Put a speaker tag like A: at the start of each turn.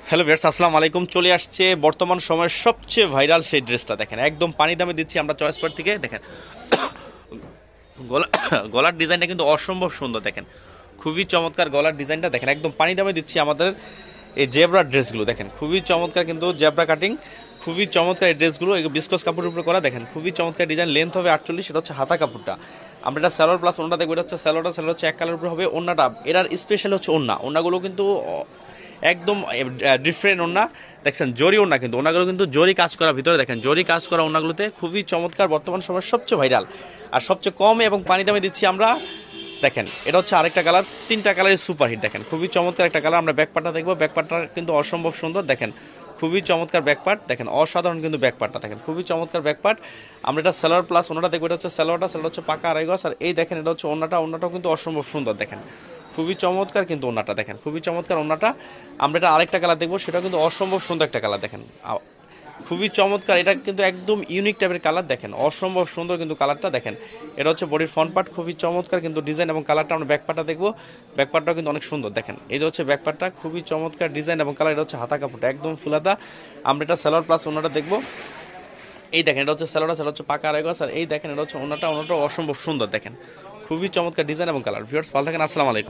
A: Hello viewers, আসসালামু আলাইকুম। চলে আসছে বর্তমান সময়ের সবচেয়ে ভাইরাল সেই ড্রেসটা। দেখেন একদম পানি দামে দিচ্ছি আমরা চয়েস পয়েন্ট থেকে। দেখেন গলা গলার ডিজাইনটা কিন্তু অসম্ভব সুন্দর। দেখেন খুবই চমৎকার গলার ডিজাইনটা। দেখেন একদম পানি দামে দিচ্ছি আমাদের এই জেব্রা ড্রেসগুলো। দেখেন খুবই চমৎকার, কিন্তু জেব্রা কাটিং, খুবই চমৎকার এই ড্রেসগুলো। এগুলো বিস্কস কাপড়ের উপরে করা। দেখেন খুবই চমৎকার ডিজাইন। লেন্থ হবে 48, সেটা হচ্ছে হাতা কাপড়টা। আমরা এটা স্যালোয়ার প্লাস ওন্নাটা দেখবো। এটা হচ্ছে স্যালোয়ারটা, স্যালোয়ার হচ্ছে এক কালার উপরে হবে। ওন্নাটা এটার স্পেশাল হচ্ছে ওন্নাগুলো কিন্তু একদম ডিফারেন্ট ওন্না। দেখছেন জরি ওন্না, কিন্তু ওনাগুলো কিন্তু জরি কাজ করা ভিতরে। দেখেন জরি কাজ করা ওন্নাগুলোতে খুবই চমৎকার, বর্তমান সময়ের সবচেয়ে ভাইরাল আর সবচেয়ে কম এবং পানি দামে দিচ্ছি আমরা। দেখেন এটা হচ্ছে আরেকটা কালার, তিনটা কালারের সুপারহিট। দেখেন খুবই চমৎকার একটা কালার। আমরা ব্যাকপার্টটা দেখবো। ব্যাকপার্টটা কিন্তু অসম্ভব সুন্দর। দেখেন খুবই চমৎকার ব্যাকপার্ট। দেখেন অসাধারণ কিন্তু ব্যাকপার্টটা। দেখেন খুবই চমৎকার ব্যাকপার্ট। আমরা এটা স্যালোয়ার প্লাস ওনাটা দেখবো। এটা হচ্ছে স্যালোয়ারটা, স্যালোয়ার হচ্ছে পাকা আড়াই গজ। আর এই দেখেন এটা হচ্ছে ওনাটাও কিন্তু অসম্ভব সুন্দর। দেখেন খুবই চমৎকার কিন্তু ওনাটা। দেখেন খুবই চমৎকার ওনাটা। আমরা এটা আরেকটা কালার দেখবো, সেটা কিন্তু অসম্ভব সুন্দর একটা কালার। দেখেন খুবই চমৎকার, এটা কিন্তু একদম ইউনিক টাইপের কালার। দেখেন অসম্ভব সুন্দর কিন্তু কালারটা। দেখেন এটা হচ্ছে বডির ফ্রন্ট পার্ট, খুবই চমৎকার কিন্তু ডিজাইন এবং কালারটা। আমরা ব্যাক পার্টটা দেখবো। ব্যাক পার্টটাও কিন্তু অনেক সুন্দর। দেখেন এই যে হচ্ছে ব্যাক পার্টটা, খুবই চমৎকার ডিজাইন এবং কালার। এটা হচ্ছে হাতা কাপড়টা একদম ফুলাতা। আমরা এটা সালোয়ার প্লাস ওনাটা দেখবো। এই দেখেন এটা হচ্ছে স্যালোয়ারটা, স্যালোয়ার হচ্ছে পাকা আড়াই গজ। আর এই দেখেন এটা হচ্ছে ওনাটা অসম্ভব সুন্দর। দেখেন খুবই চমৎকার ডিজাইন এবং কালার। ভিউয়ার্স ভালো থাকেন, আসসালামু আলাইকুম।